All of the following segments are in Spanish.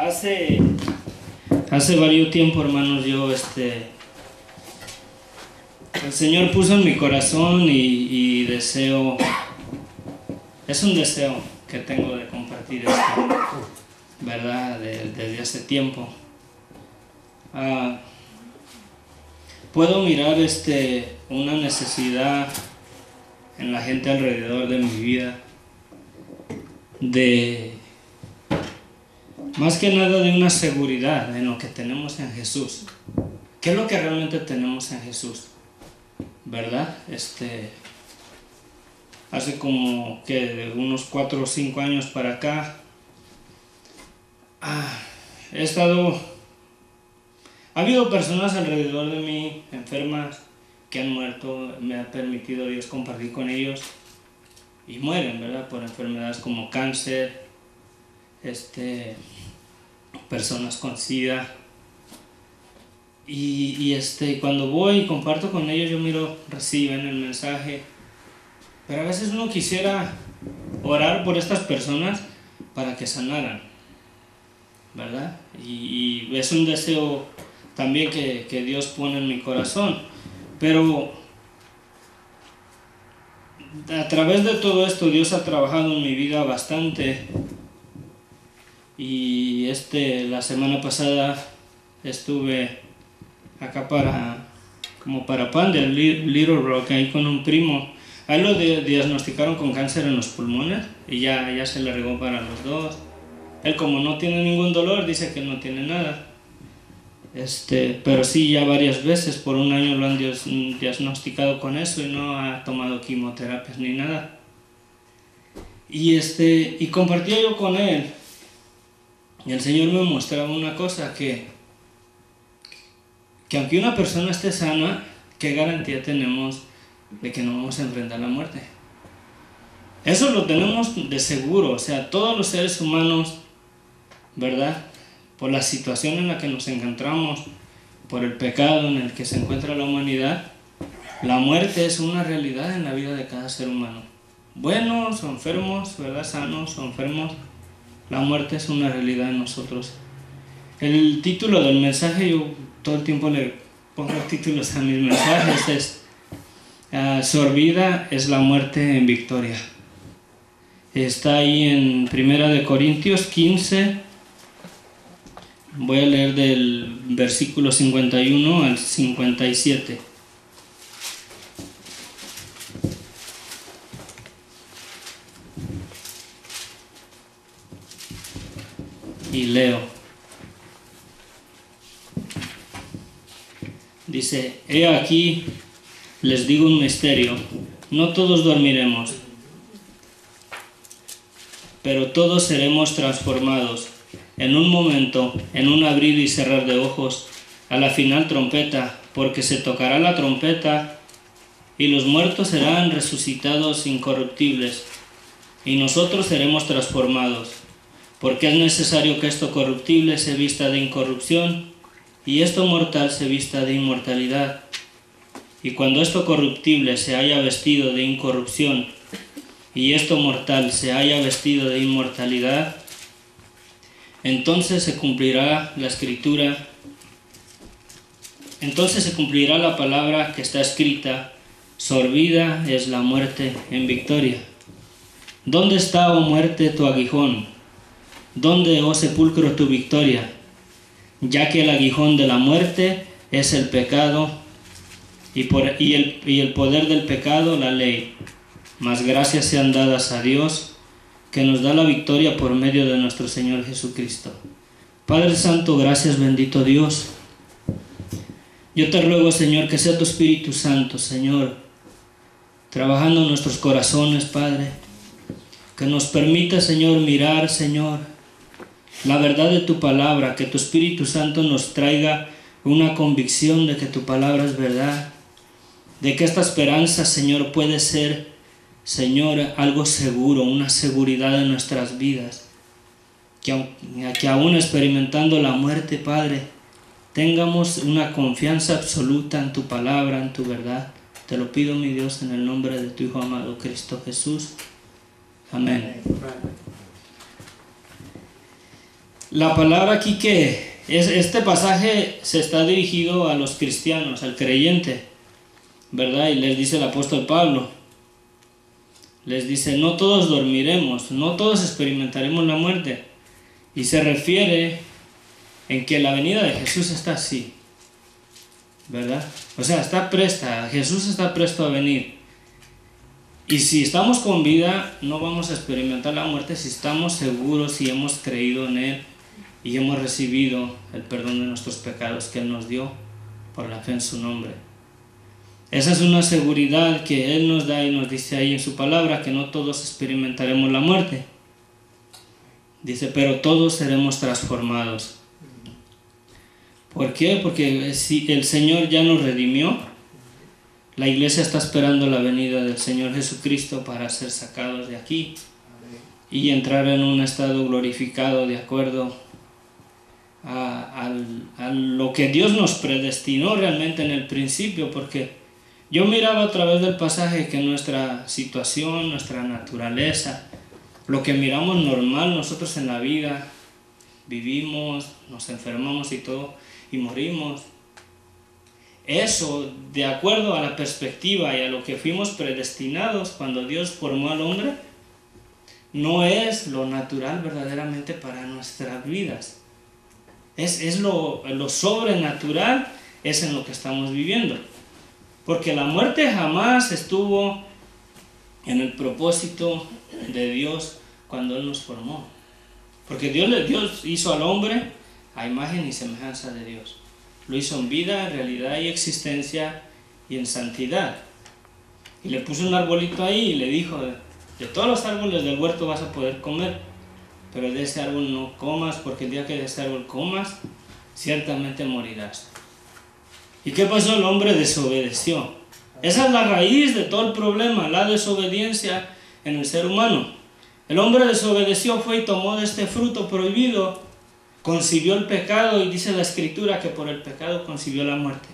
Hace varios tiempo, hermanos, el Señor puso en mi corazón y deseo, es un deseo que tengo de compartir esto, ¿verdad? Desde hace tiempo. Puedo mirar una necesidad en la gente alrededor de mi vida, más que nada de una seguridad en lo que tenemos en Jesús. ¿Qué es lo que realmente tenemos en Jesús? ¿Verdad? Hace como que de unos 4 o 5 años para acá, ha habido personas alrededor de mí enfermas que han muerto. Me ha permitido Dios compartir con ellos y mueren, ¿verdad? Por enfermedades como cáncer, personas con SIDA. Y cuando voy y comparto con ellos, yo reciben el mensaje, pero a veces uno quisiera orar por estas personas para que sanaran, ¿verdad? Y es un deseo también que Dios pone en mi corazón, pero a través de todo esto Dios ha trabajado en mi vida bastante. Y la semana pasada estuve acá para Pan de Little Rock, ahí con un primo. A él lo diagnosticaron con cáncer en los pulmones y ya se le regó para los dos. Él, como no tiene ningún dolor, dice que no tiene nada. Pero sí, ya varias veces, por un año lo han diagnosticado con eso y no ha tomado quimioterapias ni nada. Y compartía yo con él. Y el Señor me mostraba una cosa, que aunque una persona esté sana, ¿qué garantía tenemos de que no vamos a enfrentar la muerte? Eso lo tenemos de seguro. O sea, todos los seres humanos, ¿verdad? Por la situación en la que nos encontramos, por el pecado en el que se encuentra la humanidad, la muerte es una realidad en la vida de cada ser humano. Buenos o enfermos, ¿verdad? Sanos o enfermos. La muerte es una realidad en nosotros. El título del mensaje, yo todo el tiempo le pongo títulos a mis mensajes, es Sorbida es la muerte en victoria. Está ahí en 1 Corintios 15. Voy a leer del versículo 51 al 57. Y leo. Dice: He aquí, les digo un misterio, no todos dormiremos, pero todos seremos transformados, en un momento, en un abrir y cerrar de ojos, a la final trompeta, porque se tocará la trompeta, y los muertos serán resucitados incorruptibles, y nosotros seremos transformados. Porque es necesario que esto corruptible se vista de incorrupción y esto mortal se vista de inmortalidad. Y cuando esto corruptible se haya vestido de incorrupción y esto mortal se haya vestido de inmortalidad, entonces se cumplirá la escritura, entonces se cumplirá la palabra que está escrita: sorbida es la muerte en victoria. ¿Dónde está, oh muerte, tu aguijón? ¿Dónde, oh sepulcro, tu victoria? Ya que el aguijón de la muerte es el pecado y el poder del pecado, la ley. Mas gracias sean dadas a Dios, que nos da la victoria por medio de nuestro Señor Jesucristo. Padre Santo, gracias, bendito Dios. Yo te ruego, Señor, que sea tu Espíritu Santo, Señor, trabajando en nuestros corazones, Padre. Que nos permita, Señor, mirar, Señor, la verdad de tu palabra, que tu Espíritu Santo nos traiga una convicción de que tu palabra es verdad, de que esta esperanza, Señor, puede ser, Señor, algo seguro, una seguridad en nuestras vidas, que aún experimentando la muerte, Padre, tengamos una confianza absoluta en tu palabra, en tu verdad. Te lo pido, mi Dios, en el nombre de tu Hijo amado Cristo Jesús. Amén. La palabra aquí que es, este pasaje se está dirigido a los cristianos, al creyente, ¿verdad? Y les dice el apóstol Pablo, les dice, no todos dormiremos, no todos experimentaremos la muerte. Y se refiere en que la venida de Jesús está así, ¿verdad? O sea, está presta, Jesús está presto a venir. Y si estamos con vida, no vamos a experimentar la muerte si estamos seguros y hemos creído en Él y hemos recibido el perdón de nuestros pecados que Él nos dio por la fe en su nombre. Esa es una seguridad que Él nos da y nos dice ahí en su palabra, que no todos experimentaremos la muerte. Dice, pero todos seremos transformados. ¿Por qué? Porque si el Señor ya nos redimió, la iglesia está esperando la venida del Señor Jesucristo para ser sacados de aquí y entrar en un estado glorificado de acuerdo a lo que Dios nos predestinó realmente en el principio, porque yo miraba a través del pasaje que nuestra situación, nuestra naturaleza, lo que miramos normal nosotros en la vida, vivimos, nos enfermamos y todo, y morimos. Eso, de acuerdo a la perspectiva y a lo que fuimos predestinados cuando Dios formó al hombre, no es lo natural verdaderamente para nuestras vidas. Es lo sobrenatural, es en lo que estamos viviendo. Porque la muerte jamás estuvo en el propósito de Dios cuando Él nos formó. Porque Dios hizo al hombre a imagen y semejanza de Dios. Lo hizo en vida, en realidad y existencia y en santidad. Y le puso un arbolito ahí y le dijo, de todos los árboles del huerto vas a poder comer, pero de ese árbol no comas, porque el día que de ese árbol comas, ciertamente morirás. ¿Y qué pasó? El hombre desobedeció. Esa es la raíz de todo el problema, la desobediencia en el ser humano. El hombre desobedeció, fue y tomó de este fruto prohibido, concibió el pecado y dice la Escritura que por el pecado concibió la muerte.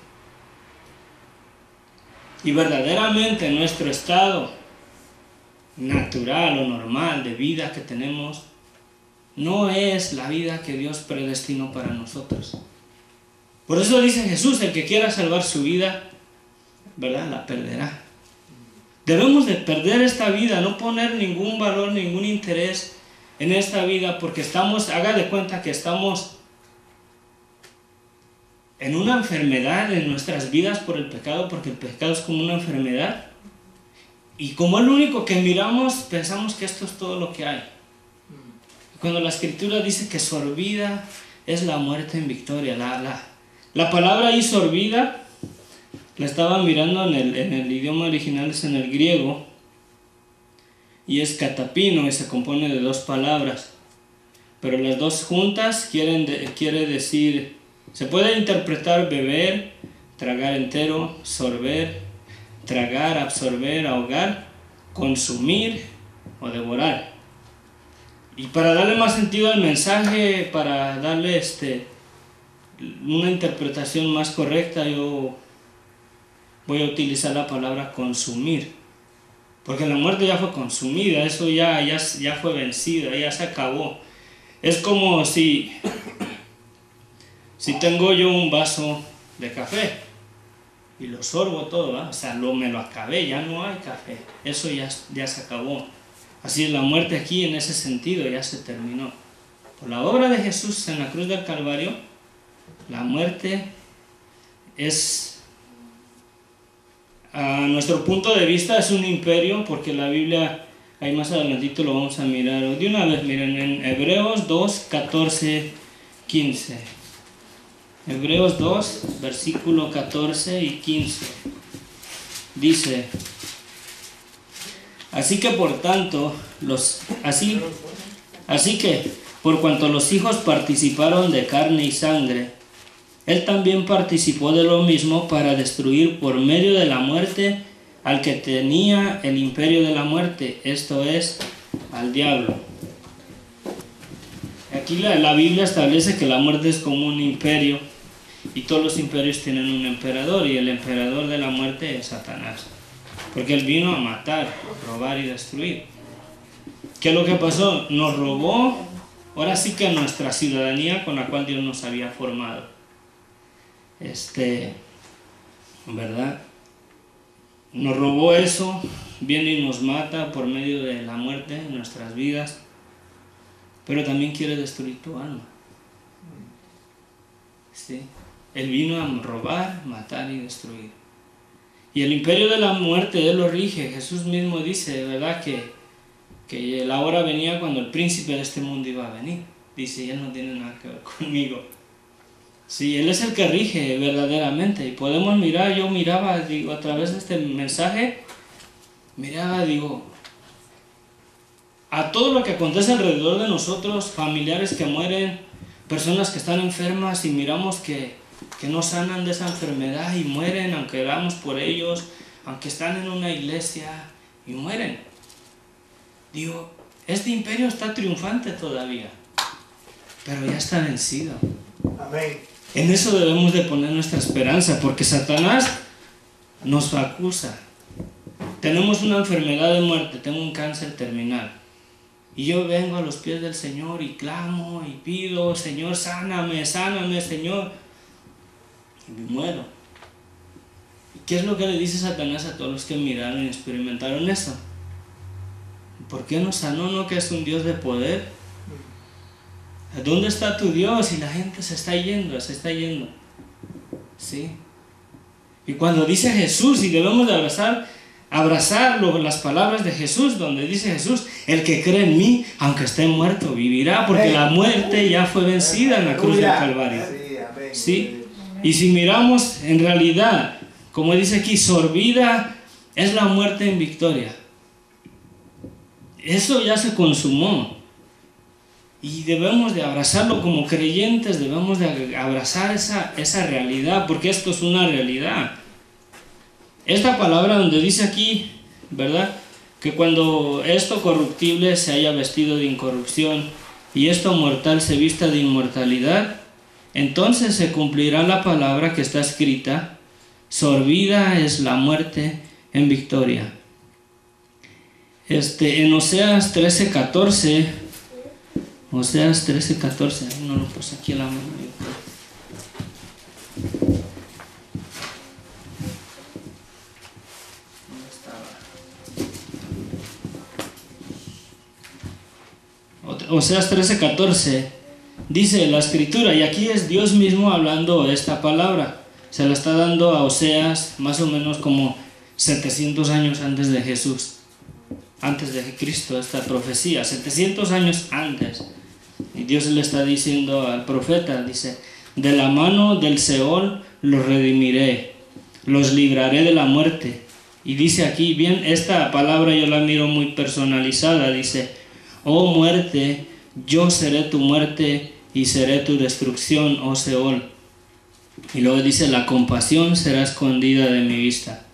Y verdaderamente nuestro estado natural o normal de vida que tenemos no es la vida que Dios predestinó para nosotros. Por eso dice Jesús, el que quiera salvar su vida, ¿verdad?, la perderá. Debemos de perder esta vida, no poner ningún valor, ningún interés en esta vida, porque estamos, haga de cuenta que estamos en una enfermedad en nuestras vidas por el pecado, porque el pecado es como una enfermedad. Y como es lo único que miramos, pensamos que esto es todo lo que hay. Cuando la Escritura dice que sorbida es la muerte en victoria, la palabra ahí sorbida, la estaba mirando en el idioma original, es en el griego, y es catapino, y se compone de dos palabras, pero las dos juntas quiere decir, se puede interpretar beber, tragar entero, sorber, tragar, absorber, ahogar, consumir o devorar. Y para darle más sentido al mensaje, para darle una interpretación más correcta, yo voy a utilizar la palabra consumir, porque la muerte ya fue consumida, eso ya fue vencida, ya se acabó. Es como si tengo yo un vaso de café y lo sorbo todo, ¿verdad? O sea, me lo acabé, ya no hay café, eso ya se acabó. Así es la muerte aquí en ese sentido, ya se terminó. Por la obra de Jesús en la cruz del Calvario, la muerte es, a nuestro punto de vista, es un imperio, porque la Biblia, ahí más adelantito lo vamos a mirar. De una vez, miren, en Hebreos 2, 14, 15. Hebreos 2, versículo 14 y 15. Dice, así que por cuanto los hijos participaron de carne y sangre, Él también participó de lo mismo para destruir por medio de la muerte al que tenía el imperio de la muerte, esto es, al diablo. Aquí la Biblia establece que la muerte es como un imperio y todos los imperios tienen un emperador, y el emperador de la muerte es Satanás, porque él vino a matar, robar y destruir. ¿Qué es lo que pasó? Nos robó ahora sí que nuestra ciudadanía con la cual Dios nos había formado. ¿Verdad? Nos robó eso, viene y nos mata por medio de la muerte en nuestras vidas, pero también quiere destruir tu alma. ¿Sí? Él vino a robar, matar y destruir. Y el imperio de la muerte Él lo rige. Jesús mismo dice, ¿verdad?, que la hora venía cuando el príncipe de este mundo iba a venir. Dice, y Él no tiene nada que ver conmigo. Sí, Él es el que rige verdaderamente. Y podemos mirar, yo miraba, digo, a través de este mensaje, miraba, digo, a todo lo que acontece alrededor de nosotros, familiares que mueren, personas que están enfermas y miramos que no sanan de esa enfermedad y mueren, aunque oramos por ellos, aunque están en una iglesia y mueren. Digo, este imperio está triunfante todavía, pero ya está vencido. Amén. En eso debemos de poner nuestra esperanza, porque Satanás nos acusa. Tenemos una enfermedad de muerte, tengo un cáncer terminal. Y yo vengo a los pies del Señor y clamo y pido, Señor, sáname, sáname, Señor. Y me muero. ¿Y qué es lo que le dice Satanás a todos los que miraron y experimentaron eso? ¿Por qué no sanó? ¿No que es un Dios de poder? ¿Dónde está tu Dios? Y la gente se está yendo, ¿sí? Y cuando dice Jesús, y debemos de abrazar las palabras de Jesús, donde dice Jesús, el que cree en mí, aunque esté muerto, vivirá, porque la muerte ya fue vencida en la cruz del Calvario. ¿Sí? Y si miramos, en realidad, como dice aquí, sorbida es la muerte en victoria. Eso ya se consumó. Y debemos de abrazarlo como creyentes, debemos de abrazar esa realidad, porque esto es una realidad. Esta palabra donde dice aquí, ¿verdad?, que cuando esto corruptible se haya vestido de incorrupción y esto mortal se vista de inmortalidad, entonces se cumplirá la palabra que está escrita, sorbida es la muerte en victoria. En Oseas 13:14, Oseas 13:14, no lo puse aquí en la mano. Oseas 13:14 dice la escritura, y aquí es Dios mismo hablando esta palabra, se la está dando a Oseas más o menos como 700 años antes de Jesús, antes de Cristo, esta profecía, 700 años antes. Y Dios le está diciendo al profeta, dice, de la mano del Seol los redimiré, los libraré de la muerte. Y dice aquí, bien, esta palabra yo la miro muy personalizada, dice, oh muerte, yo seré tu muerte y seré tu destrucción, oh Seol. Y luego dice, la compasión será escondida de mi vista.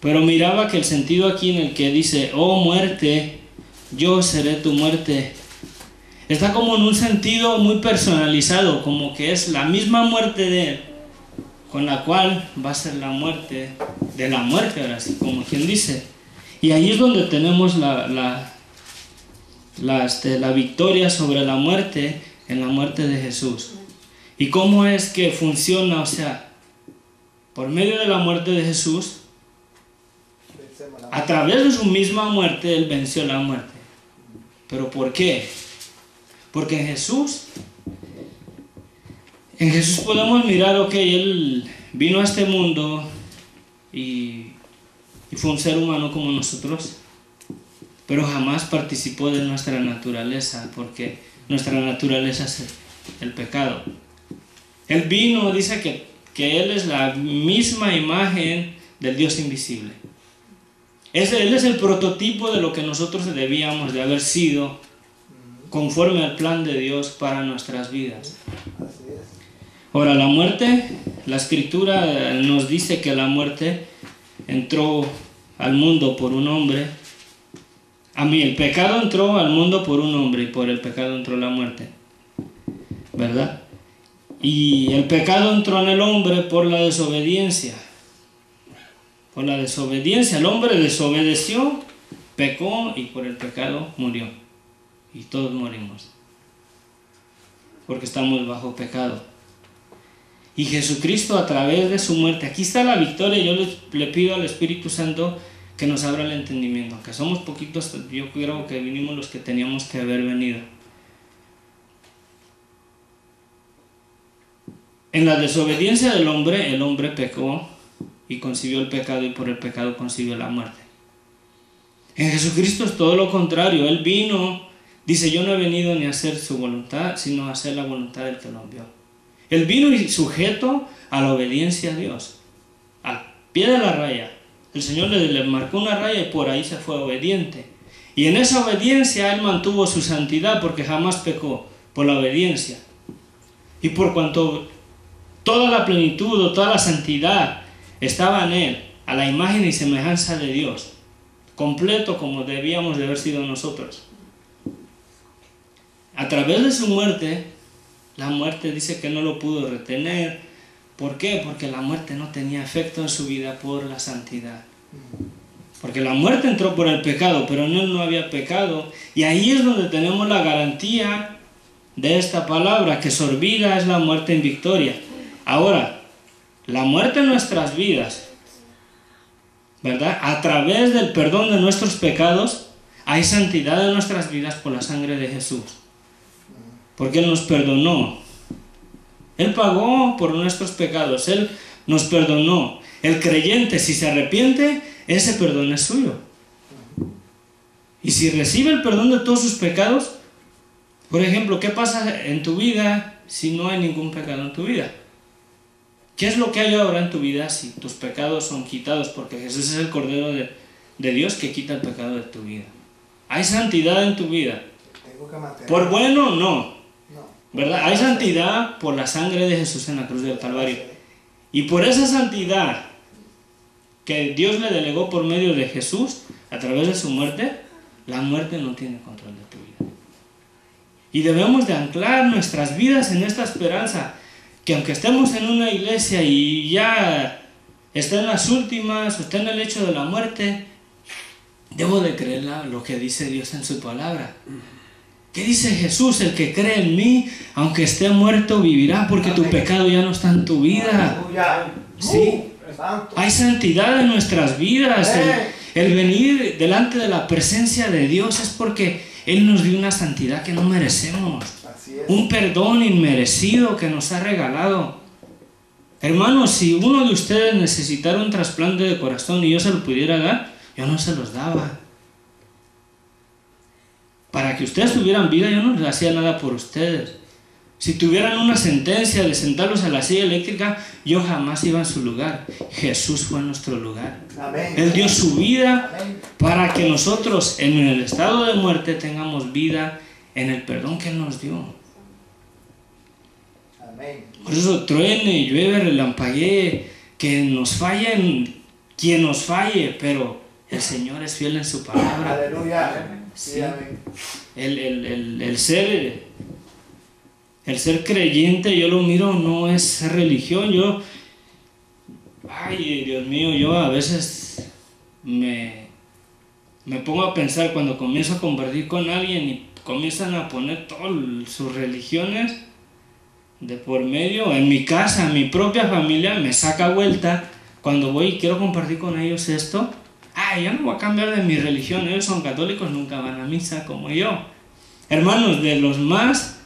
Pero miraba que el sentido aquí en el que dice, oh muerte, yo seré tu muerte, está como en un sentido muy personalizado, como que es la misma muerte de él, con la cual va a ser la muerte de la muerte, ahora sí, como quien dice. Y ahí es donde tenemos la victoria sobre la muerte en la muerte de Jesús. ¿Y cómo es que funciona? O sea, por medio de la muerte de Jesús, a través de su misma muerte, Él venció la muerte. ¿Pero por qué? Porque en Jesús podemos mirar, ok, Él vino a este mundo y fue un ser humano como nosotros, pero jamás participó de nuestra naturaleza, porque nuestra naturaleza es el pecado. Él vino, dice que Él es la misma imagen del Dios invisible. Él es el prototipo de lo que nosotros debíamos de haber sido conforme al plan de Dios para nuestras vidas. Ahora, la muerte, la Escritura nos dice que la muerte entró al mundo por un hombre. El pecado entró al mundo por un hombre y por el pecado entró la muerte, ¿verdad? Y el pecado entró en el hombre por la desobediencia. Por la desobediencia, el hombre desobedeció, pecó y por el pecado murió. Y todos morimos. porque estamos bajo pecado. Y Jesucristo a través de su muerte, aquí está la victoria. Yo le pido al Espíritu Santo que nos abra el entendimiento. Aunque somos poquitos, yo creo que vinimos los que teníamos que haber venido. En la desobediencia del hombre, el hombre pecó y concibió el pecado, y por el pecado concibió la muerte. En Jesucristo es todo lo contrario. Él vino, dice, yo no he venido ni a hacer su voluntad, sino a hacer la voluntad del que lo envió. Él vino y sujeto a la obediencia a Dios, al pie de la raya. El Señor le marcó una raya y por ahí se fue obediente. Y en esa obediencia Él mantuvo su santidad, porque jamás pecó, por la obediencia. Y por cuanto toda la plenitud o toda la santidad estaba en Él, a la imagen y semejanza de Dios, completo como debíamos de haber sido nosotros. A través de su muerte, la muerte dice que no lo pudo retener. ¿Por qué? Porque la muerte no tenía efecto en su vida por la santidad. Porque la muerte entró por el pecado, pero en Él no había pecado. Y ahí es donde tenemos la garantía de esta palabra, que sorbida es la muerte en victoria. Ahora, la muerte en nuestras vidas, ¿verdad? A través del perdón de nuestros pecados, hay santidad en nuestras vidas por la sangre de Jesús. Porque Él nos perdonó. Él pagó por nuestros pecados. Él nos perdonó. El creyente, si se arrepiente, ese perdón es suyo. Y si recibe el perdón de todos sus pecados, por ejemplo, ¿qué pasa en tu vida si no hay ningún pecado en tu vida? ¿Qué es lo que hay ahora en tu vida si tus pecados son quitados? Porque Jesús es el Cordero de Dios que quita el pecado de tu vida. ¿Hay santidad en tu vida? ¿Por bueno? No. ¿Verdad? Hay santidad por la sangre de Jesús en la cruz del Calvario. Y por esa santidad que Dios le delegó por medio de Jesús, a través de su muerte, la muerte no tiene control de tu vida. Y debemos de anclar nuestras vidas en esta esperanza, que aunque estemos en una iglesia y ya está en las últimas, o está en el hecho de la muerte, debo de creer lo que dice Dios en su palabra. ¿Qué dice Jesús? El que cree en mí, aunque esté muerto, vivirá, porque tu pecado ya no está en tu vida. ¿Sí? Hay santidad en nuestras vidas. El venir delante de la presencia de Dios es porque Él nos dio una santidad que no merecemos. Un perdón inmerecido que nos ha regalado. Hermanos, si uno de ustedes necesitara un trasplante de corazón y yo se lo pudiera dar, yo no se los daba. Para que ustedes tuvieran vida, yo no les hacía nada por ustedes. Si tuvieran una sentencia de sentarlos a la silla eléctrica, yo jamás iba en su lugar. Jesús fue en nuestro lugar. Amén. Él dio su vida para que nosotros, en el estado de muerte, tengamos vida en el perdón que Él nos dio. Amén. Por eso truene, llueve, relampaguee, que nos fallen quien nos falle, pero el Señor es fiel en su palabra. Aleluya. Sí. El ser creyente, yo lo miro, no es religión. Ay, Dios mío, yo a veces me pongo a pensar cuando comienzo a compartir con alguien y comienzan a poner todas sus religiones de por medio. En mi casa, mi propia familia me saca vuelta cuando voy y quiero compartir con ellos esto. Yo no voy a cambiar de mi religión, ellos son católicos, nunca van a misa como yo. Hermanos, de los más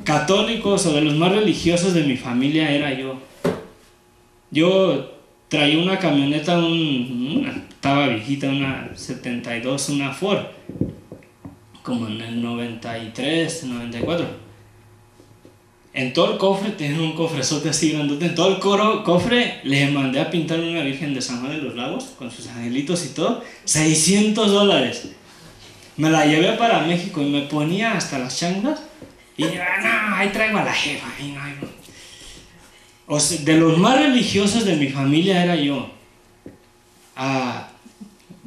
católicos o de los más religiosos de mi familia era yo. Yo traía una camioneta, estaba viejita, una 72, una Ford, como en el 93, 94. En todo el cofre, tenía un cofrezote así grandote, en todo el cofre le mandé a pintar una Virgen de San Juan de los Lagos, con sus angelitos y todo, $600. Me la llevé para México y me ponía hasta las changas, y yo, no, ahí traigo a la jefa. O sea, de los más religiosos de mi familia era yo.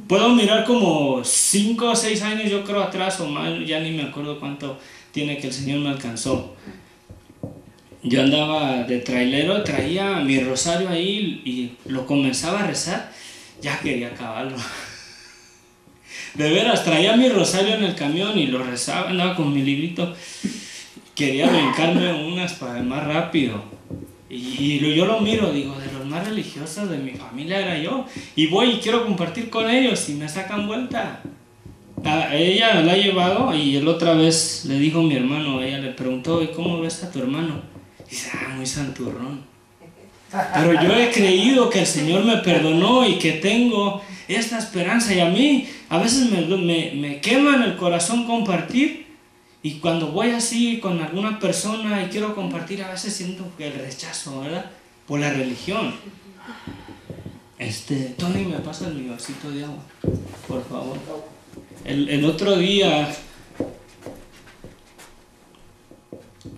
Puedo mirar como 5 o 6 años, yo creo, atrás o más, ya ni me acuerdo cuánto tiene que el Señor me alcanzó. Yo andaba de trailero, traía mi rosario ahí y lo comenzaba a rezar, ya quería acabarlo. De veras, traía mi rosario en el camión y lo rezaba, andaba con mi librito. quería brincarme unas para ir más rápido. Yo lo miro, digo, de los más religiosos de mi familia era yo. Y voy y quiero compartir con ellos y me sacan vuelta. Ella la ha llevado y el otra vez le dijo mi hermano, ella le preguntó, ¿y cómo ves a tu hermano? Dice, muy santurrón. Pero yo he creído que el Señor me perdonó y que tengo esta esperanza. Y a mí a veces me quema en el corazón compartir. Y cuando voy así con alguna persona y quiero compartir, a veces siento el rechazo, ¿verdad? Por la religión. Tony, ¿me pasa mi vasito de agua? Por favor. El otro día,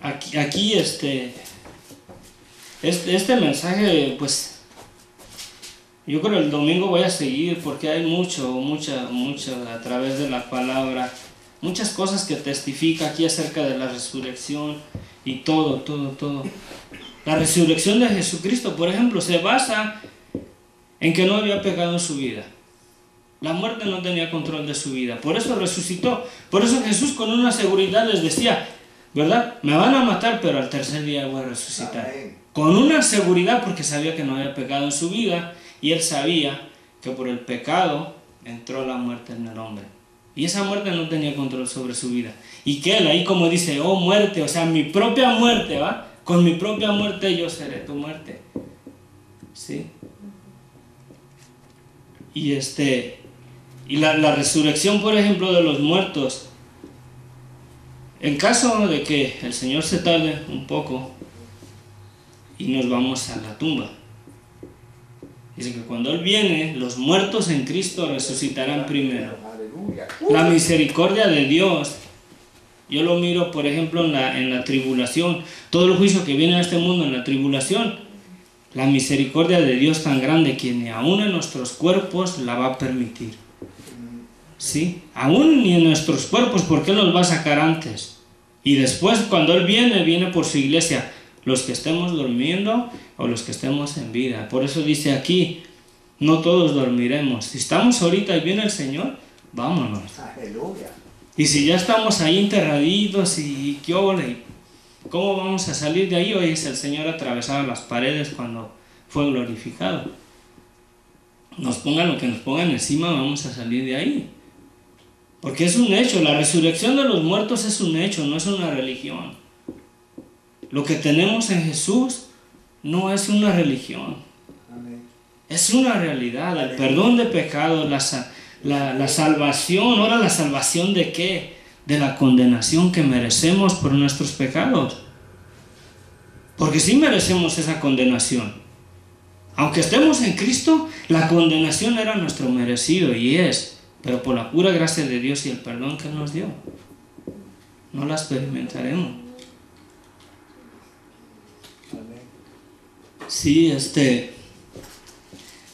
aquí este mensaje, pues, yo creo el domingo voy a seguir porque hay mucho a través de la palabra, muchas cosas que testifica aquí acerca de la resurrección y todo. La resurrección de Jesucristo, por ejemplo, se basa en que no había pecado en su vida. La muerte no tenía control de su vida, por eso resucitó. Por eso Jesús con una seguridad les decía, ¿verdad? Me van a matar, pero al tercer día voy a resucitar. Amén. Con una seguridad, porque sabía que no había pecado en su vida, y él sabía que por el pecado entró la muerte en el hombre. Y esa muerte no tenía control sobre su vida. Y que él ahí como dice, oh muerte, o sea, mi propia muerte, ¿va? Con mi propia muerte yo seré tu muerte. ¿Sí? Y la resurrección, por ejemplo, de los muertos, en caso de que el Señor se tarde un poco y nos vamos a la tumba, dice que cuando Él viene, los muertos en Cristo resucitarán primero. La misericordia de Dios, yo lo miro, por ejemplo, en la tribulación, todo el juicio que viene a este mundo en la tribulación, la misericordia de Dios tan grande que ni aún en nuestros cuerpos la va a permitir. ¿Sí? Aún ni en nuestros cuerpos, porque Él nos va a sacar antes. Y después, cuando Él viene por su iglesia, los que estemos durmiendo o los que estemos en vida. Por eso dice aquí, no todos dormiremos. Si estamos ahorita y viene el Señor, vámonos. Aleluya. Y si ya estamos ahí enterraditos y qué ole, ¿cómo vamos a salir de ahí? Hoy es el Señor atravesaba las paredes cuando fue glorificado. Nos pongan lo que nos pongan encima, vamos a salir de ahí. Porque es un hecho, la resurrección de los muertos es un hecho, no es una religión. Lo que tenemos en Jesús no es una religión. Amén. Es una realidad, el perdón de pecados, la salvación. Ahora, ¿la salvación de qué? De la condenación que merecemos por nuestros pecados. Porque sí merecemos esa condenación. Aunque estemos en Cristo, la condenación era nuestro merecido y es. Pero por la pura gracia de Dios y el perdón que Él nos dio, no la experimentaremos. Sí,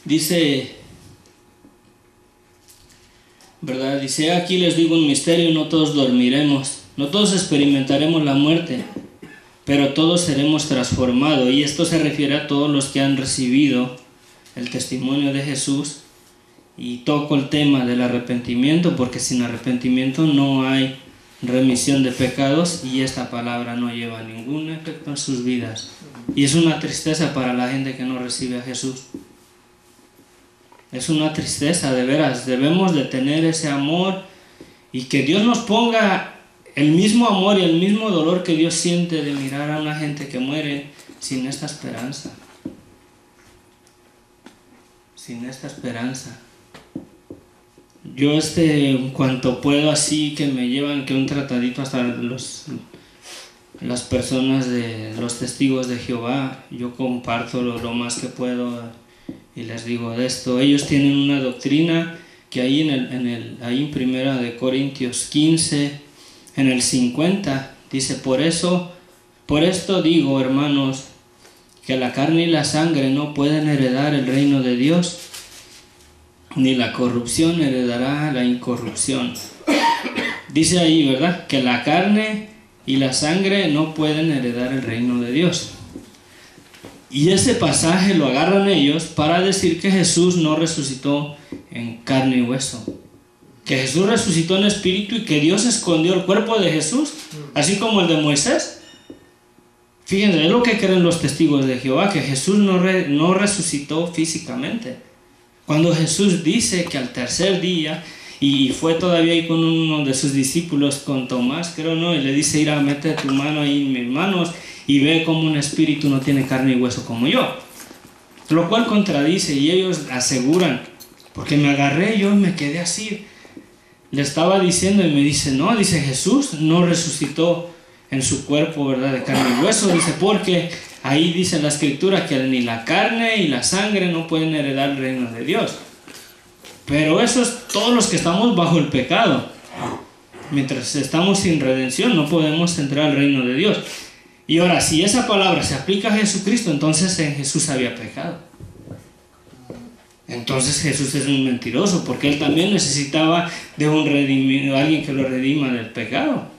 dice, ¿verdad? Dice, aquí les digo un misterio, no todos dormiremos, no todos experimentaremos la muerte, pero todos seremos transformados. Y esto se refiere a todos los que han recibido el testimonio de Jesús. Y toco el tema del arrepentimiento, porque sin arrepentimiento no hay remisión de pecados y esta palabra no lleva ningún efecto en sus vidas. Y es una tristeza para la gente que no recibe a Jesús. Es una tristeza, de veras. Debemos de tener ese amor y que Dios nos ponga el mismo amor y el mismo dolor que Dios siente de mirar a una gente que muere sin esta esperanza. Sin esta esperanza. Yo en cuanto puedo, así que me llevan que un tratadito hasta las personas de los testigos de Jehová, yo comparto lo más que puedo y les digo de esto. Ellos tienen una doctrina que ahí ahí en Primera de Corintios 15, en el 50, dice, por esto digo, hermanos, que la carne y la sangre no pueden heredar el reino de Dios, ni la corrupción heredará la incorrupción. Dice ahí, ¿verdad? Que la carne y la sangre no pueden heredar el reino de Dios. Y ese pasaje lo agarran ellos para decir que Jesús no resucitó en carne y hueso. Que Jesús resucitó en espíritu y que Dios escondió el cuerpo de Jesús, así como el de Moisés. Fíjense, es lo que creen los testigos de Jehová, que Jesús no resucitó físicamente. Cuando Jesús dice que al tercer día, y fue todavía ahí con uno de sus discípulos, con Tomás, creo, ¿no? Y le dice, mira, mete tu mano ahí en mis manos y ve como un espíritu no tiene carne y hueso como yo. Lo cual contradice, y ellos aseguran, porque me agarré yo y me quedé así. Le estaba diciendo y me dice, no, dice, Jesús no resucitó en su cuerpo, ¿verdad?, de carne y hueso, dice, porque ahí dice la escritura que ni la carne y la sangre no pueden heredar el reino de Dios. Pero eso es todos los que estamos bajo el pecado. Mientras estamos sin redención no podemos entrar al reino de Dios. Y ahora, si esa palabra se aplica a Jesucristo, entonces en Jesús había pecado. Entonces Jesús es un mentiroso, porque Él también necesitaba de alguien que lo redima del pecado.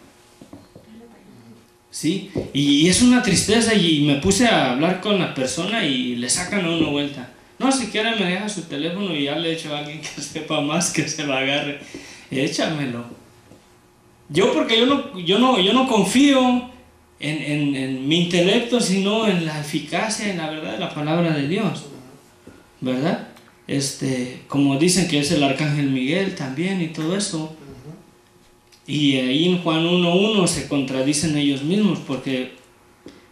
¿Sí? Y es una tristeza, y me puse a hablar con la persona y le sacan a uno vuelta. No, si quiere me deja su teléfono y ya le echo a alguien que sepa más, que se lo agarre. Échamelo. Porque yo no confío en mi intelecto, sino en la eficacia, en la verdad de la palabra de Dios. ¿Verdad? Como dicen que es el arcángel Miguel también y todo eso. Y ahí en Juan 1:1 se contradicen ellos mismos, porque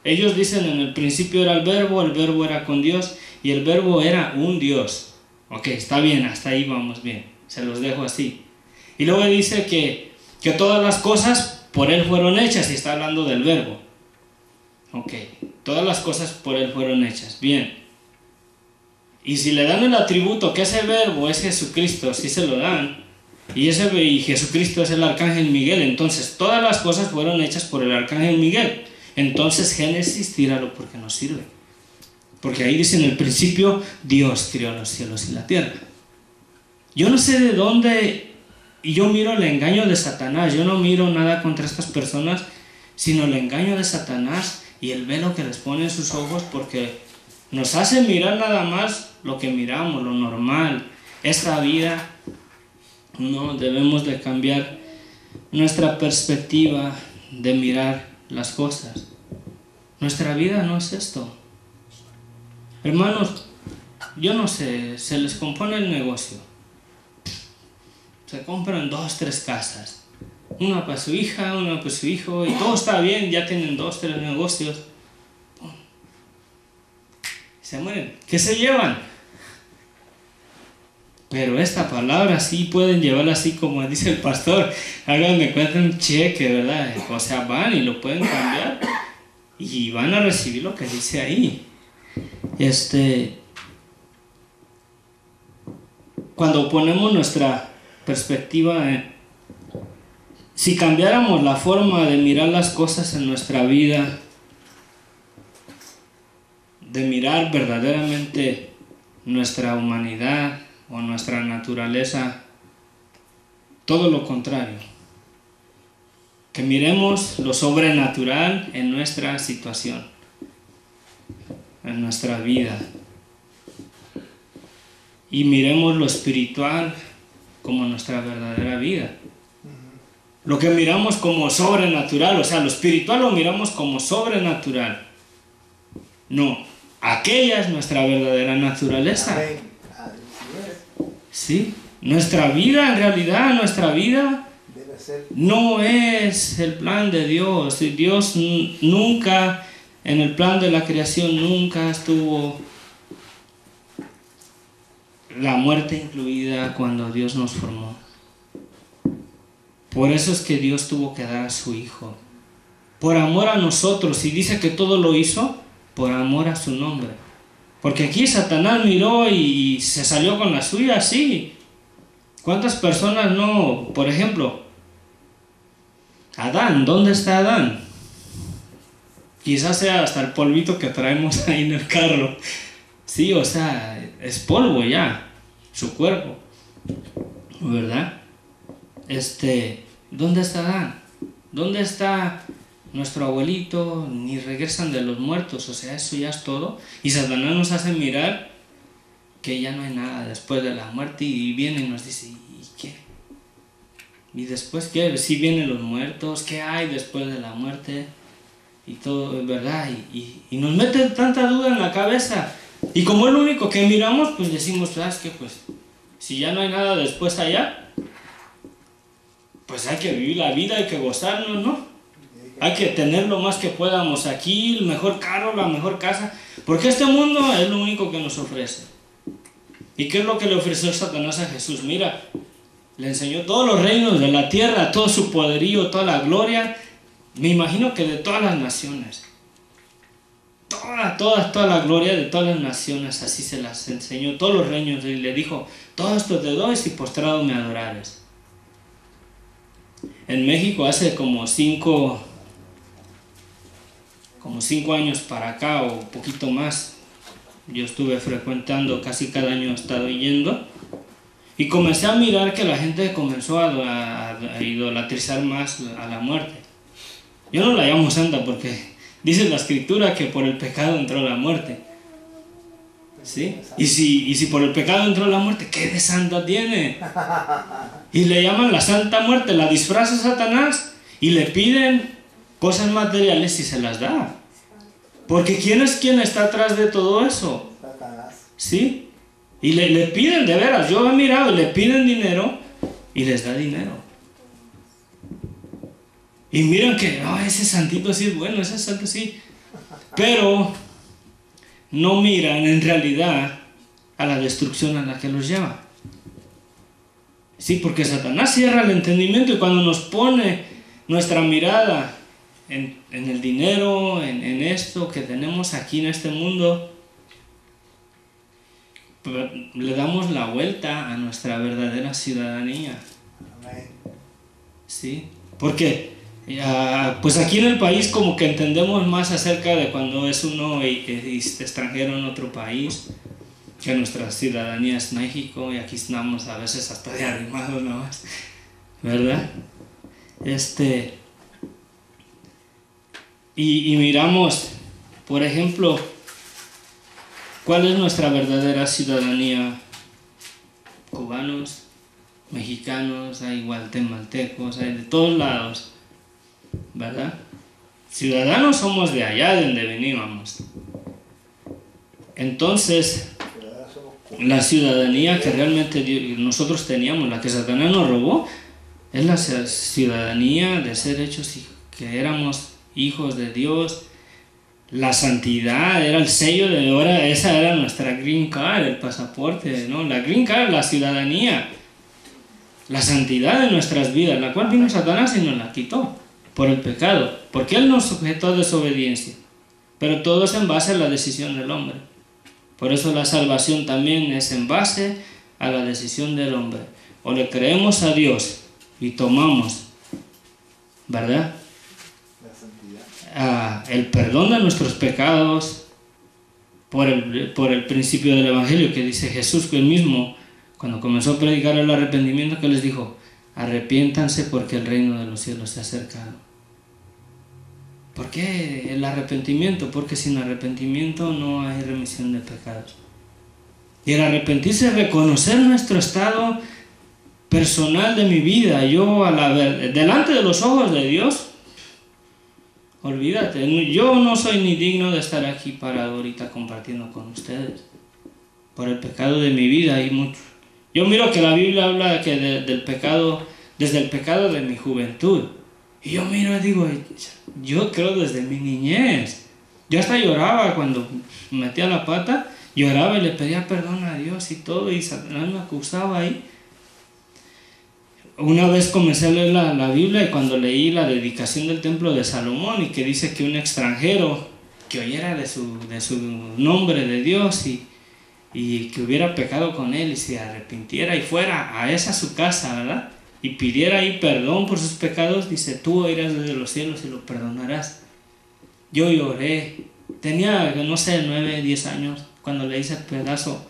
ellos dicen en el principio era el verbo era con Dios y el verbo era un Dios. Ok, está bien, hasta ahí vamos bien, se los dejo así. Y luego dice que todas las cosas por Él fueron hechas, y está hablando del verbo. Ok, todas las cosas por Él fueron hechas, bien. Y si le dan el atributo que ese verbo es Jesucristo, si se lo dan, y Jesucristo es el arcángel Miguel, entonces todas las cosas fueron hechas por el arcángel Miguel. Entonces Génesis, tíralo porque no sirve. Porque ahí dice en el principio, Dios creó los cielos y la tierra. Yo no sé de dónde, y yo miro el engaño de Satanás. Yo no miro nada contra estas personas, sino el engaño de Satanás y el velo que les pone en sus ojos, porque nos hace mirar nada más lo que miramos, lo normal, esta vida. No, debemos de cambiar nuestra perspectiva de mirar las cosas. Nuestra vida no es esto. Hermanos, yo no sé, se les compone el negocio. Se compran 2, 3 casas. Una para su hija, una para su hijo, y todo está bien, ya tienen 2, 3 negocios. Se mueren. ¿Qué se llevan? Pero esta palabra sí pueden llevarla así como dice el pastor. Háganme cuenta un cheque, ¿verdad? O sea, van y lo pueden cambiar y van a recibir lo que dice ahí. Cuando ponemos nuestra perspectiva, si cambiáramos la forma de mirar las cosas en nuestra vida, de mirar verdaderamente nuestra humanidad o nuestra naturaleza, todo lo contrario, que miremos lo sobrenatural en nuestra situación, en nuestra vida, y miremos lo espiritual como nuestra verdadera vida. Lo que miramos como sobrenatural, o sea, lo espiritual lo miramos como sobrenatural. No, aquella es nuestra verdadera naturaleza. Sí, nuestra vida, en realidad, nuestra vida no es el plan de Dios. Dios nunca, en el plan de la creación, nunca estuvo la muerte incluida cuando Dios nos formó. Por eso es que Dios tuvo que dar a su Hijo, por amor a nosotros, y dice que todo lo hizo por amor a su nombre. Porque aquí Satanás miró y se salió con la suya, sí. ¿Cuántas personas no? Por ejemplo, Adán, ¿dónde está Adán? Quizás sea hasta el polvito que traemos ahí en el carro. Sí, o sea, es polvo ya, su cuerpo, ¿verdad? ¿Dónde está Adán? ¿Dónde está nuestro abuelito? Ni regresan de los muertos, o sea, eso ya es todo. Y Satanás nos hace mirar que ya no hay nada después de la muerte, y viene y nos dice, ¿y qué? ¿Y después qué? Si vienen los muertos, ¿qué hay después de la muerte? y todo, ¿verdad? Y nos mete tanta duda en la cabeza. Y como es lo único que miramos, pues decimos, ¿sabes qué? Pues si ya no hay nada después allá, pues hay que vivir la vida, hay que gozarnos, ¿no? Hay que tener lo más que podamos aquí, el mejor carro, la mejor casa, porque este mundo es lo único que nos ofrece. ¿Y qué es lo que le ofreció Satanás a Jesús? Mira, le enseñó todos los reinos de la tierra, todo su poderío, toda la gloria, me imagino que de todas las naciones. Toda la gloria de todas las naciones, así se las enseñó, todos los reinos, y le dijo, todo esto te doy si postrado me adorares. En México hace como 5 años para acá o un poquito más, yo estuve frecuentando, casi cada año he estado yendo, y comencé a mirar que la gente comenzó a idolatrizar más a la muerte. Yo no la llamo santa porque dice la escritura que por el pecado entró la muerte. ¿Sí? Y si por el pecado entró la muerte, ¿qué de santa tiene? Y le llaman la santa muerte, la disfraza Satanás y le piden cosas materiales y se las da. Porque ¿quién está atrás de todo eso? ¿Sí? Y le piden, de veras, yo he mirado, le piden dinero y les da dinero. Y miran que, ese santito sí es bueno, ese santo sí. Pero no miran en realidad a la destrucción a la que los lleva. Sí, porque Satanás cierra el entendimiento y cuando nos pone nuestra mirada en el dinero, en esto que tenemos aquí en este mundo, le damos la vuelta a nuestra verdadera ciudadanía. ¿Sí? Porque pues aquí en el país como que entendemos más acerca de cuando es uno extranjero en otro país, que nuestra ciudadanía es México y aquí estamos a veces hasta de arrimados nada más, ¿verdad? Y miramos, por ejemplo, ¿cuál es nuestra verdadera ciudadanía? Cubanos, mexicanos, hay guatemaltecos, hay de todos lados, ¿verdad? Ciudadanos somos de allá de donde veníamos. Entonces, la ciudadanía que realmente nosotros teníamos, la que Satanás nos robó, es la ciudadanía de ser hechos que éramos hijos de Dios. La santidad era el sello de oro, esa era nuestra green card, el pasaporte, ¿no? La green card, la ciudadanía, la santidad de nuestras vidas, la cual vino Satanás y nos la quitó por el pecado, porque él nos sujetó a desobediencia, pero todo es en base a la decisión del hombre. Por eso la salvación también es en base a la decisión del hombre. O le creemos a Dios y tomamos, ¿verdad?, el perdón de nuestros pecados por el principio del Evangelio que dice Jesús, que él mismo cuando comenzó a predicar el arrepentimiento, que les dijo: arrepiéntanse porque el reino de los cielos se ha acercado. ¿Por qué el arrepentimiento? Porque sin arrepentimiento no hay remisión de pecados. Y el arrepentirse es reconocer nuestro estado personal de mi vida. Yo delante de los ojos de Dios, olvídate, yo no soy ni digno de estar aquí parado ahorita compartiendo con ustedes. Por el pecado de mi vida hay mucho. Yo miro que la Biblia habla que del pecado, desde el pecado de mi juventud. Y yo miro y digo, yo creo desde mi niñez. Yo hasta lloraba cuando metía la pata, lloraba y le pedía perdón a Dios y todo, y Satanás me acusaba ahí. Una vez comencé a leer la Biblia y cuando leí la dedicación del templo de Salomón y que dice que un extranjero que oyera de su nombre de Dios y que hubiera pecado con él y se arrepintiera y fuera a esa su casa, ¿verdad?, y pidiera ahí perdón por sus pecados, dice: tú oirás desde los cielos y lo perdonarás. Yo lloré, tenía, no sé, 9, 10 años cuando leí ese pedazo,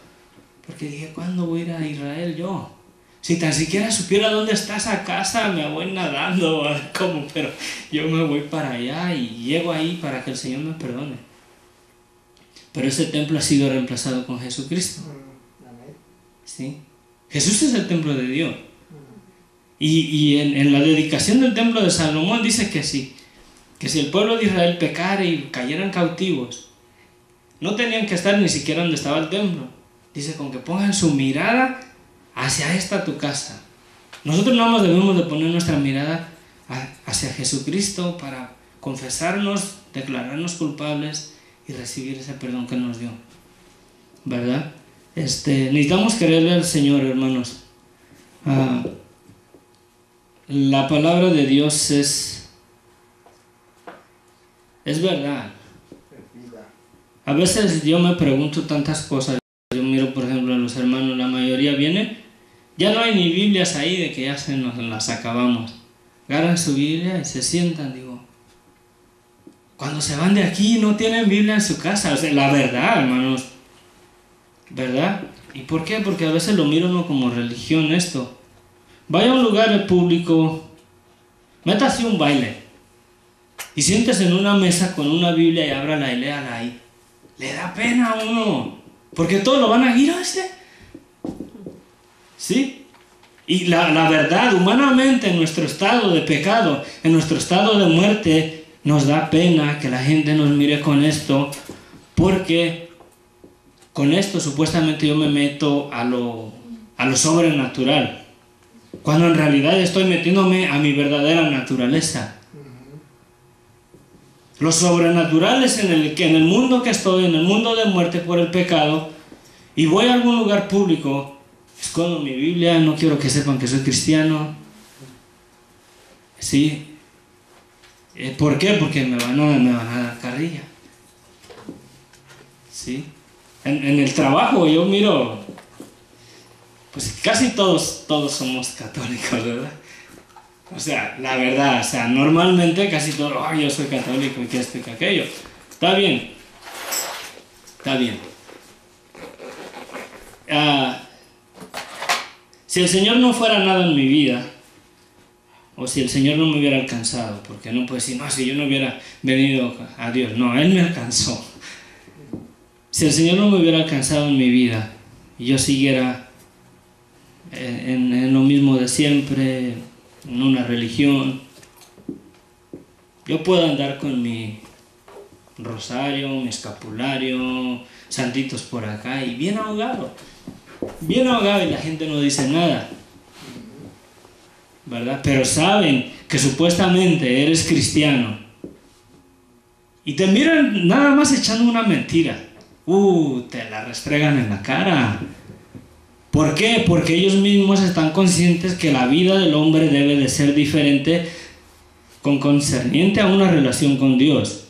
porque dije: ¿cuándo voy a ir a Israel yo? Si tan siquiera supiera dónde está esa casa, me voy nadando, ¿cómo? Pero yo me voy para allá y llego ahí para que el Señor me perdone. Pero ese templo ha sido reemplazado con Jesucristo. ¿Sí? Jesús es el templo de Dios. Y en la dedicación del templo de Salomón dice que sí, que si el pueblo de Israel pecara y cayeran cautivos, no tenían que estar ni siquiera donde estaba el templo. Dice, con que pongan su mirada hacia esta tu casa. Nosotros no nos debemos de poner nuestra mirada hacia Jesucristo para confesarnos, declararnos culpables y recibir ese perdón que nos dio, ¿verdad? Necesitamos creerle al Señor, hermanos. La palabra de Dios es verdad. A veces yo me pregunto tantas cosas. Yo miro, por ejemplo, a los hermanos, la mayoría viene, ya no hay ni Biblias ahí, de que ya se nos las acabamos. Agarran su Biblia y se sientan, digo, cuando se van de aquí no tienen Biblia en su casa. O sea, la verdad, hermanos, ¿verdad? ¿Y por qué? Porque a veces lo miro uno como religión esto. Vaya a un lugar público, métase un baile y siéntese en una mesa con una Biblia y ábrala y léala ahí. Le da pena a uno, porque todos lo van a ir a ese. ¿Sí? Y la verdad, humanamente, en nuestro estado de pecado, en nuestro estado de muerte, nos da pena que la gente nos mire con esto, porque con esto supuestamente yo me meto a lo sobrenatural, cuando en realidad estoy metiéndome a mi verdadera naturaleza. Lo sobrenatural es en el mundo que estoy, en el mundo de muerte por el pecado, y voy a algún lugar público, escondo mi Biblia, no quiero que sepan que soy cristiano. ¿Sí? ¿Por qué? Porque me van a dar carrilla. ¿Sí? En el trabajo yo miro, pues casi todos somos católicos, ¿verdad? O sea, la verdad, o sea, normalmente casi todos, yo soy católico y que esto y que aquello. Está bien. Si el Señor no fuera nada en mi vida, o si el Señor no me hubiera alcanzado, porque no puedo decir, no, si yo no hubiera venido a Dios, no, Él me alcanzó. Si el Señor no me hubiera alcanzado en mi vida, y yo siguiera en lo mismo de siempre, en una religión, yo puedo andar con mi rosario, mi escapulario, santitos por acá, y bien ahogado, y la gente no dice nada, ¿verdad? Pero saben que supuestamente eres cristiano y te miran nada más echando una mentira, te la restregan en la cara. ¿Por qué? Porque ellos mismos están conscientes que la vida del hombre debe de ser diferente con concerniente a una relación con Dios.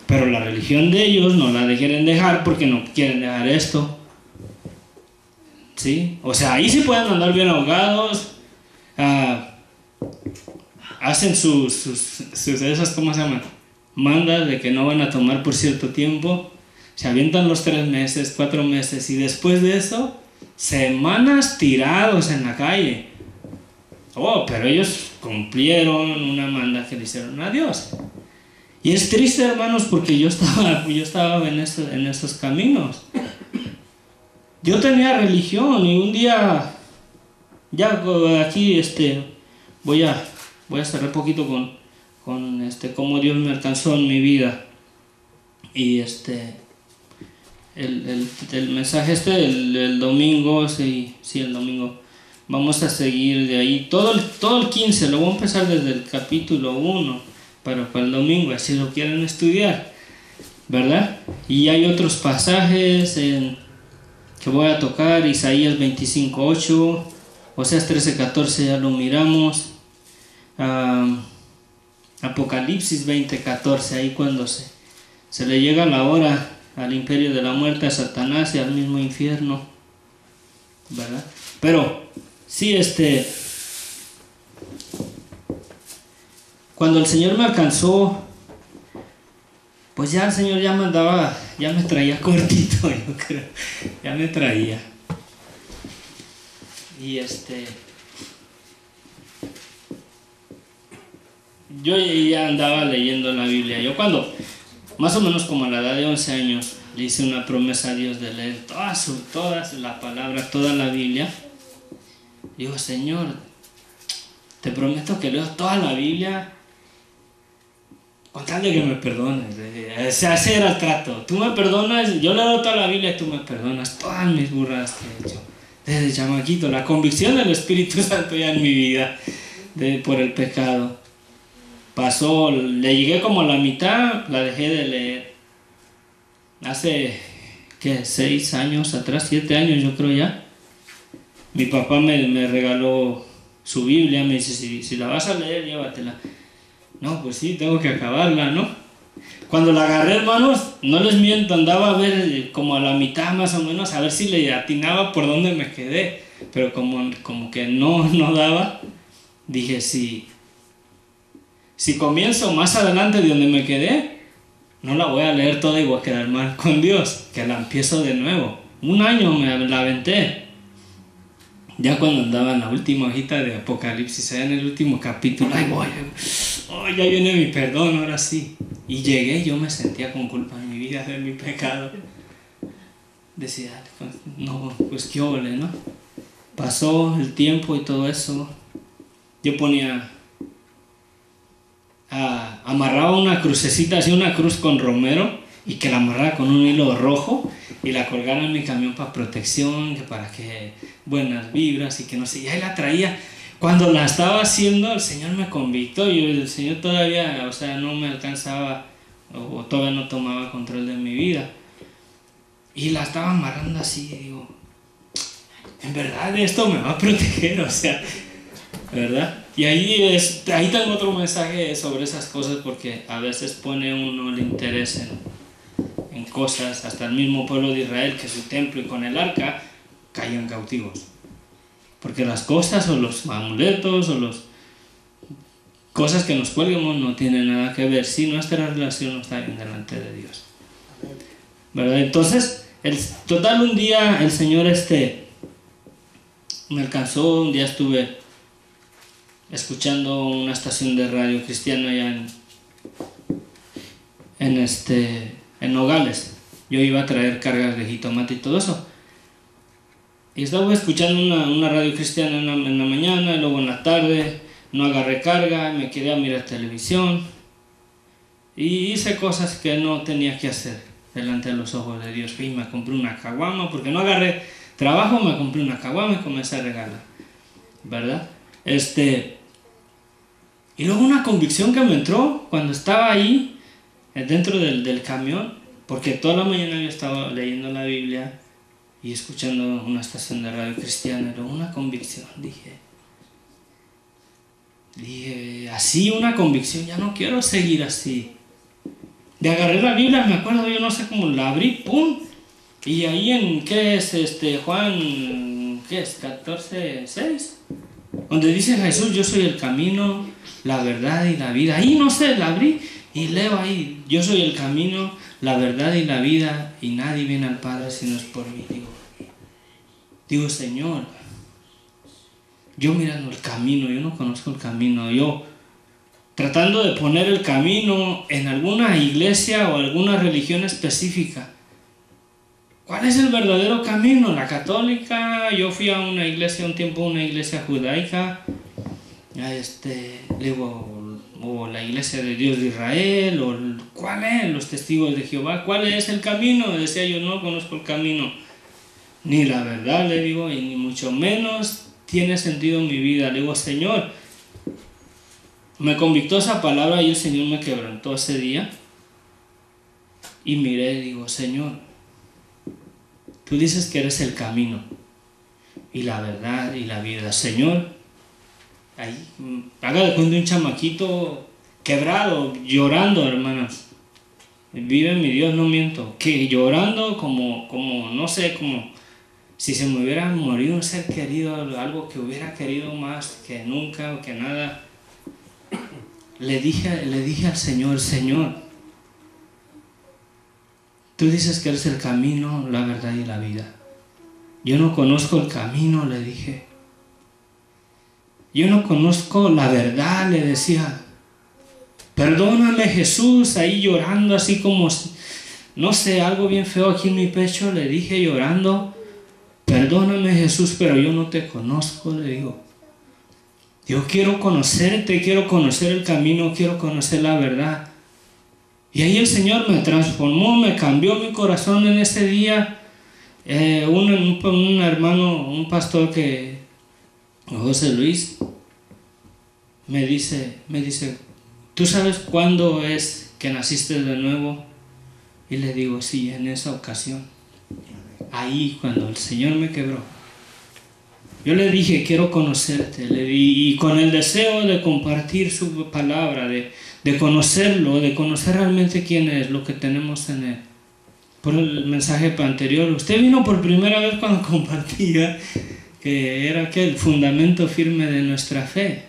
Pero la religión de ellos no la quieren dejar porque no quieren dejar esto. ¿Sí? O sea, ahí sí pueden andar bien ahogados, hacen sus esas, ¿cómo se llaman? Mandas de que no van a tomar por cierto tiempo, se avientan los 3 meses, 4 meses y después de eso, semanas tirados en la calle. Pero ellos cumplieron una manda que le hicieron a Dios. Y es triste, hermanos, porque yo estaba en esos caminos. Yo tenía religión y un día, ya aquí voy a cerrar un poquito con cómo Dios me alcanzó en mi vida. Y el mensaje el domingo, sí, el domingo, vamos a seguir de ahí, todo el 15, lo voy a empezar desde el capítulo 1, para el domingo, así lo quieren estudiar, ¿verdad? Y hay otros pasajes que voy a tocar, Isaías 25:8, Oseas 13:14 ya lo miramos, Apocalipsis 20:14, ahí cuando se le llega la hora al imperio de la muerte, a Satanás y al mismo infierno, ¿verdad? Pero sí, cuando el Señor me alcanzó, pues ya el Señor ya me traía cortito, yo creo, ya me traía. Y yo ya andaba leyendo la Biblia. Yo cuando, más o menos como a la edad de 11 años, le hice una promesa a Dios de leer toda la palabra, toda la Biblia. Digo, Señor, te prometo que leo toda la Biblia con tal de que me perdones. Ese era el trato. Tú me perdonas, yo le doy toda la Biblia y tú me perdonas todas mis burradas que he hecho. Desde chamaquito, la convicción del Espíritu Santo ya en mi vida por el pecado. Pasó, le llegué como a la mitad, la dejé de leer. Hace, ¿qué? 6 años atrás, 7 años yo creo ya. Mi papá me regaló su Biblia, me dice, si la vas a leer, llévatela. No, pues sí, tengo que acabarla, ¿no? Cuando la agarré, hermanos, no les miento, andaba a ver como a la mitad más o menos, a ver si le atinaba por dónde me quedé. Pero como que no daba, dije, si comienzo más adelante de donde me quedé, no la voy a leer toda y voy a quedar mal con Dios, que la empiezo de nuevo. 1 año me la aventé. Ya cuando andaba en la última hojita de Apocalipsis, en el último capítulo, ay, voy, ya viene mi perdón, ahora sí. Y llegué, yo me sentía con culpa en mi vida de mi pecado. Decía, no, pues qué ole, ¿no? Pasó el tiempo y todo eso. Yo amarraba una crucecita, así una cruz con romero, y que la amarraba con un hilo rojo y la colgara en mi camión para protección, que para que buenas vibras y que no sé, y ahí la traía. Cuando la estaba haciendo, el Señor me convictó y el Señor todavía, o sea, no me alcanzaba o todavía no tomaba control de mi vida. Y la estaba amarrando así y digo, en verdad esto me va a proteger, o sea, ¿verdad? Y ahí tengo otro mensaje sobre esas cosas, porque a veces pone uno el interés en cosas, hasta el mismo pueblo de Israel, que su templo y con el arca caían cautivos. Porque las cosas o los amuletos o las cosas que nos cuelguemos no tienen nada que ver si nuestra relación no está bien delante de Dios, ¿verdad? Entonces, total, un día el Señor me alcanzó. Un día estuve escuchando una estación de radio cristiana allá en Nogales. Yo iba a traer cargas de jitomate y todo eso. Y estaba escuchando una radio cristiana en la mañana, y luego en la tarde no agarré carga, me quedé a mirar televisión y hice cosas que no tenía que hacer delante de los ojos de Dios. Fui y me compré una caguama, porque no agarré trabajo, me compré una caguama y comencé a regalar, ¿verdad? Y luego una convicción que me entró cuando estaba ahí dentro del camión, porque toda la mañana yo estaba leyendo la Biblia y escuchando una estación de radio cristiana. Luego una convicción, dije, así una convicción, ya no quiero seguir así. De agarré la Biblia, me acuerdo, yo no sé cómo la abrí, ¡pum! Y ahí ¿qué es Juan, ¿qué es? 14:6, donde dice Jesús, yo soy el camino, la verdad y la vida. Ahí no sé, la abrí y leo ahí, yo soy el camino, la verdad y la vida, y nadie viene al Padre si no es por mí. Digo, Señor, yo mirando el camino, yo no conozco el camino, yo tratando de poner el camino en alguna iglesia o alguna religión específica. ¿Cuál es el verdadero camino? ¿La católica? Yo fui a una iglesia un tiempo, una iglesia judaica, o la iglesia de Dios de Israel, o ¿cuál es? Los testigos de Jehová. ¿Cuál es el camino? Decía yo, no conozco el camino, ni la verdad, le digo, y ni mucho menos tiene sentido en mi vida. Le digo, Señor, me convictó esa palabra y el Señor me quebrantó ese día. Y miré, digo, Señor, tú dices que eres el camino y la verdad y la vida. Señor, ahí, haga de cuenta un chamaquito quebrado, llorando, hermanos. Vive mi Dios, no miento. Que llorando como no sé, como si se me hubiera morido un ser querido, algo que hubiera querido más que nunca o que nada. Le dije al Señor, Señor, tú dices que eres el camino, la verdad y la vida. Yo no conozco el camino, le dije. Yo no conozco la verdad, le decía. Perdóname, Jesús, ahí llorando así como, no sé, algo bien feo aquí en mi pecho, le dije llorando. Perdóname, Jesús, pero yo no te conozco, le digo. Yo quiero conocerte, quiero conocer el camino, quiero conocer la verdad. Y ahí el Señor me transformó, me cambió mi corazón en ese día. Un hermano, un pastor José Luis, me dice, ¿tú sabes cuándo es que naciste de nuevo? Y le digo, sí, en esa ocasión. Ahí cuando el Señor me quebró. Yo le dije, quiero conocerte, y con el deseo de compartir su palabra, de conocerlo, de conocer realmente quién es, lo que tenemos en él. Por el mensaje anterior, usted vino por primera vez cuando compartía que era aquel fundamento firme de nuestra fe.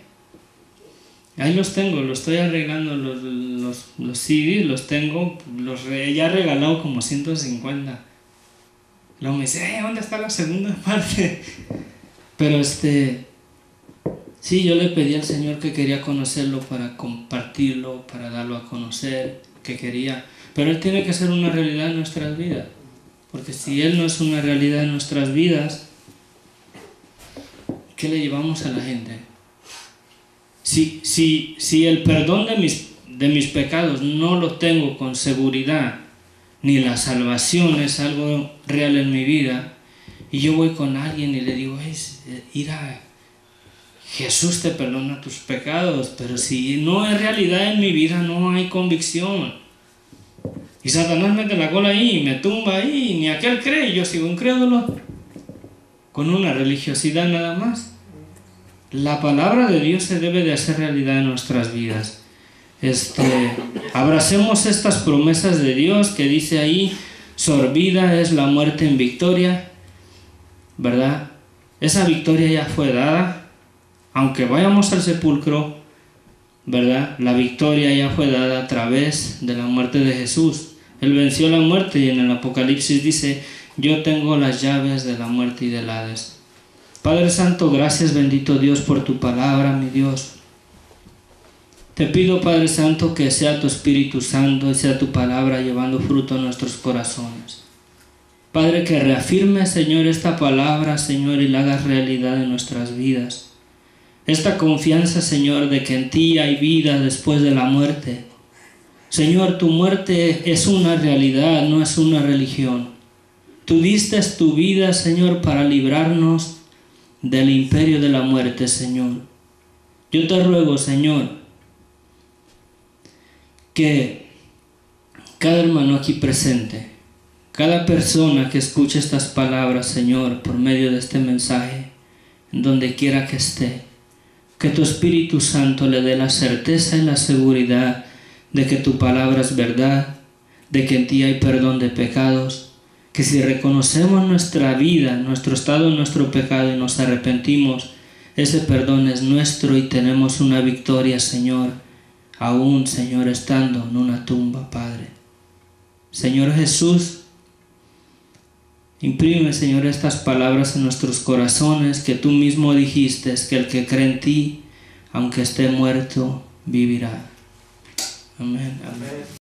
Ahí los tengo, los estoy arreglando, los CDs los tengo, ya he regalado como 150. Luego me dice, ¿dónde está la segunda parte? Pero sí, yo le pedí al Señor que quería conocerlo para compartirlo, para darlo a conocer, que quería. Pero Él tiene que ser una realidad en nuestras vidas. Porque si Él no es una realidad en nuestras vidas, ¿qué le llevamos a la gente? Si el perdón de mis pecados no lo tengo con seguridad, ni la salvación es algo real en mi vida, y yo voy con alguien y le digo, mira, Jesús te perdona tus pecados, pero si no es realidad en mi vida, no hay convicción. Y Satanás mete la cola ahí, me tumba ahí, ni aquel cree, y yo sigo incrédulo, con una religiosidad nada más. La palabra de Dios se debe de hacer realidad en nuestras vidas. Abracemos estas promesas de Dios que dice ahí, sorbida es la muerte en victoria, ¿verdad? Esa victoria ya fue dada, aunque vayamos al sepulcro, ¿verdad? La victoria ya fue dada a través de la muerte de Jesús. Él venció la muerte y en el Apocalipsis dice, yo tengo las llaves de la muerte y del Hades. Padre Santo, gracias bendito Dios por tu palabra, mi Dios. Te pido, Padre Santo, que sea tu Espíritu Santo y sea tu palabra llevando fruto en nuestros corazones. Padre, que reafirme, Señor, esta palabra, Señor, y la hagas realidad en nuestras vidas. Esta confianza, Señor, de que en ti hay vida después de la muerte. Señor, tu muerte es una realidad, no es una religión. Tú diste tu vida, Señor, para librarnos del imperio de la muerte, Señor. Yo te ruego, Señor, que cada hermano aquí presente, cada persona que escuche estas palabras, Señor, por medio de este mensaje, en donde quiera que esté, que tu Espíritu Santo le dé la certeza y la seguridad de que tu palabra es verdad, de que en ti hay perdón de pecados, que si reconocemos nuestra vida, nuestro estado, nuestro pecado y nos arrepentimos, ese perdón es nuestro y tenemos una victoria, Señor, aún, Señor, estando en una tumba, Padre. Señor Jesús, imprime, Señor, estas palabras en nuestros corazones, que tú mismo dijiste, que el que cree en ti, aunque esté muerto, vivirá. Amén. Amén.